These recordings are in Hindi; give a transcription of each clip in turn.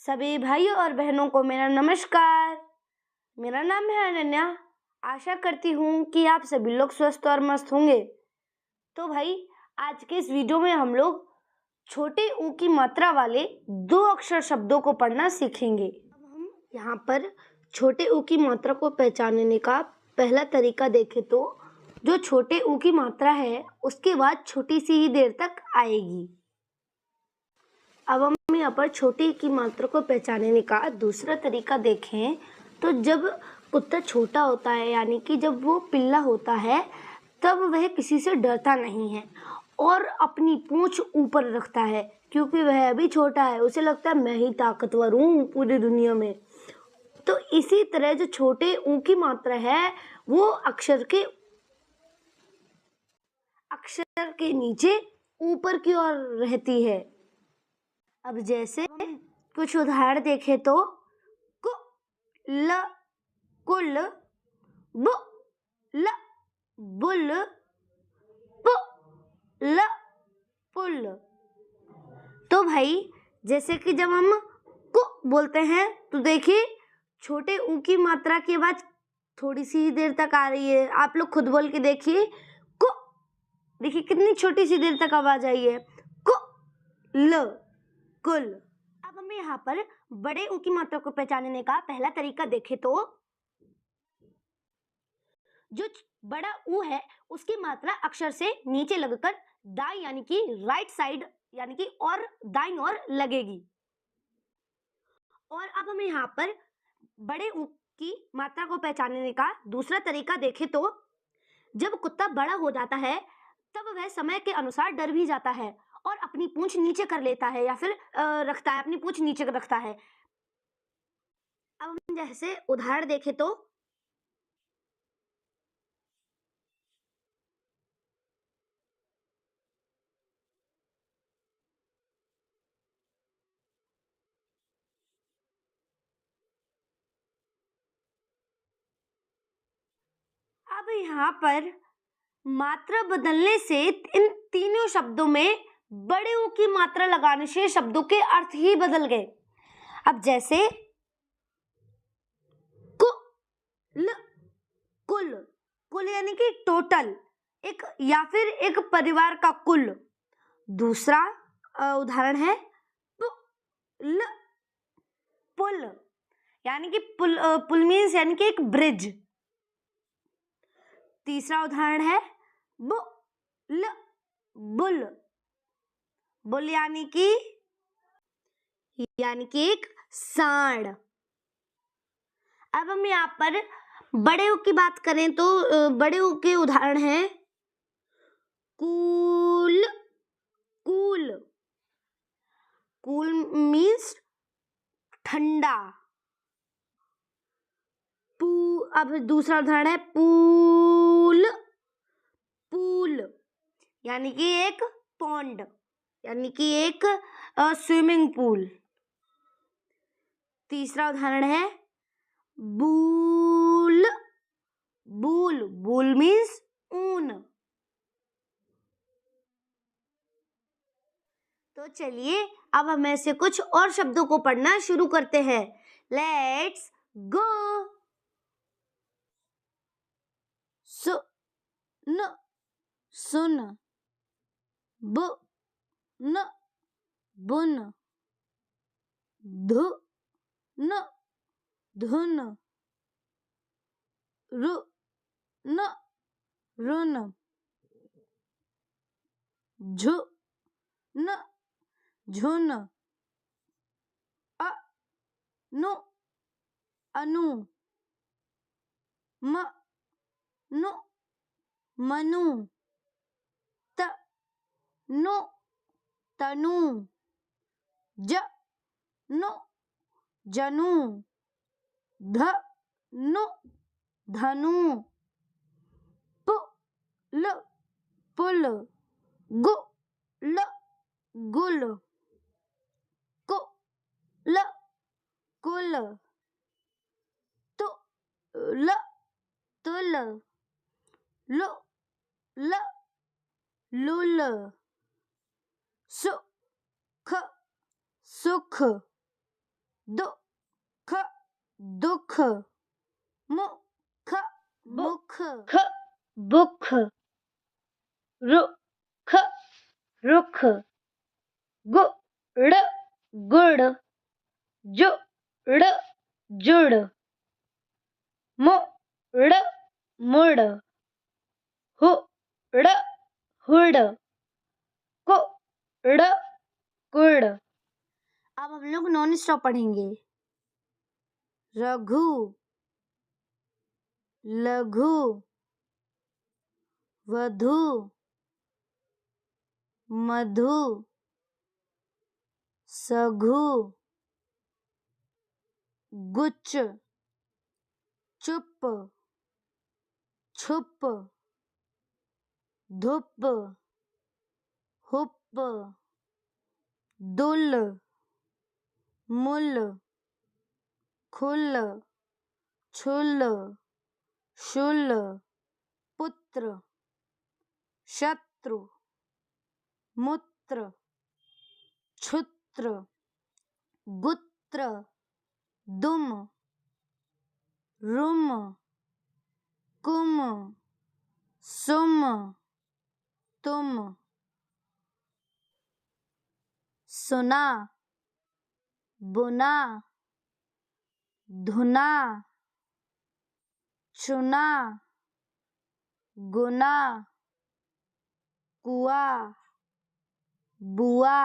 सभी भाइयों और बहनों को मेरा नमस्कार। मेरा नाम है अनन्या। आशा करती हूँ कि आप सभी लोग स्वस्थ और मस्त होंगे। तो भाई, आज के इस वीडियो में हम लोग छोटे ऊ की मात्रा वाले 2 अक्षर शब्दों को पढ़ना सीखेंगे। अब हम यहाँ पर छोटे ऊ की मात्रा को पहचानने का पहला तरीका देखें तो जो छोटे ऊ की मात्रा है उसके बाद छोटी सी ही देर तक आएगी। अब हम यहाँ पर छोटी की मात्रा को पहचानने का दूसरा तरीका देखें तो जब कुत्ता छोटा होता है, यानी कि जब वो पिल्ला होता है, तब वह किसी से डरता नहीं है और अपनी पूंछ ऊपर रखता है, क्योंकि वह अभी छोटा है। उसे लगता है मैं ही ताकतवर हूँ पूरी दुनिया में। तो इसी तरह जो छोटे ऊ की मात्रा है वो अक्षर के नीचे ऊपर की ओर रहती है। अब जैसे कुछ उदाहरण देखें तो कु ल कुल, बु ल बुल, पु ल पुल। तो भाई, जैसे कि जब हम कु बोलते हैं तो देखिए छोटे ऊ की मात्रा के बाद थोड़ी सी ही देर तक आ रही है। आप लोग खुद बोल के देखिए, कु। देखिए कितनी छोटी सी देर तक आवाज आई है, कु ल कुल। अब हमें यहाँ पर बड़े ऊ की मात्रा को पहचानने का पहला तरीका देखें तो जो बड़ा ऊ है उसकी मात्रा अक्षर से नीचे लगकर दाई यानी कि राइट साइड यानी कि और दाईं ओर लगेगी। और अब हमें यहाँ पर बड़े ऊ की मात्रा को पहचानने का दूसरा तरीका देखें तो जब कुत्ता बड़ा हो जाता है तब वह समय के अनुसार डर भी जाता है और अपनी पूंछ नीचे कर लेता है या फिर रखता है, अपनी पूंछ नीचे रखता है। अब हम जैसे उदाहरण देखें तो अब यहाँ पर मात्रा बदलने से इन तीनों शब्दों में बड़े ऊ की मात्रा लगाने से शब्दों के अर्थ ही बदल गए। अब जैसे कुल, कुल, कुल यानी कि टोटल, एक या फिर एक परिवार का कुल। दूसरा उदाहरण है पुल, पुल यानी कि पुल मीन्स यानी कि एक ब्रिज। तीसरा उदाहरण है बुल, बुल, बुल यानी कि एक सांड। अब हम यहाँ पर बड़े ऊ की बात करें तो बड़े ऊ के उदाहरण हैं कूल, कूल, कूल मीन्स ठंडा। अब दूसरा उदाहरण है पूल, पूल यानी कि एक पॉन्ड यानी कि एक स्विमिंग पूल। तीसरा उदाहरण है बूल, बूल, बूल मीन्स ऊन। तो चलिए अब हम ऐसे कुछ और शब्दों को पढ़ना शुरू करते हैं। Let's go. सुन, सुन, बुन, बुन, धुन, धुन, रुन, रुन, झुन, झुन, अनु, अनु, मनु, मनु, तनु, तनु, जनु, जनु, धनु, धनु, पुल, पुल, गुल, गुल, कुल, कुल, तुल, तुल, लुल, लुल, सुख, सुख, दुख दुख, मुख मुख, बुख, रुख रुख, गुड़ गुड़, जुड़ जुड़, मुड़ मुड़, हुड़ हुड़, कुड़ कुड़। अब हम लोग नॉन स्टॉप पढ़ेंगे। रघु, लघु, वधु, मधु, सघु, गुच्छ, चुप, छुप, धुप, हुप, दुल, मुल, खुल, छुल, शुल, पुत्र, शत्रु, मूत्र, क्षुत्र, गुत्र, दुम, रुम, कुम, सुम, तुम, सुना, बुना, धुना, चुना, गुना, कुआ, बुआ,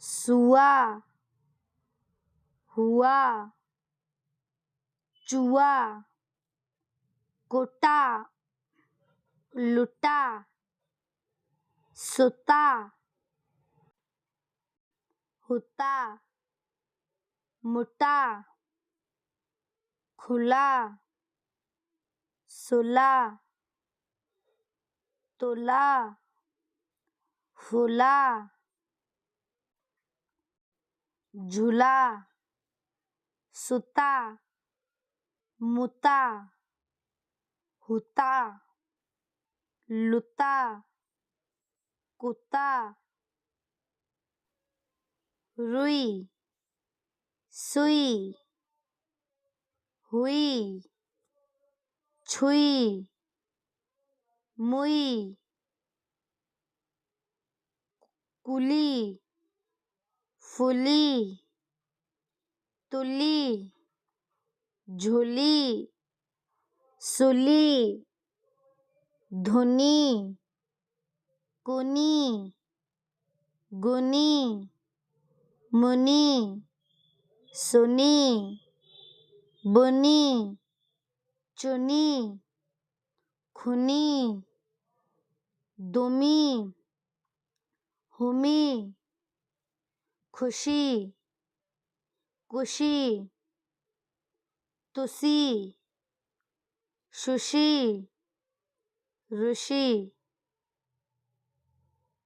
सुआ, हुआ, चुआ, कुटा, लुटा, सुता, हुता, मुटा, खुला, सुला, तुला, फुला, झूला, सुता, मुता, हुता, लुता, कुत्ता, रुई, सुई, हुई, छुई, मुई, कुली, फुली, तुली, झुली, सुली, धुनी, कुनी, गुनी, मुनी, सुनी, बुनी, चुनी, खुनी, दुमी, हुमी, खुशी, कुशी, तुसी, शुशी, ऋषि।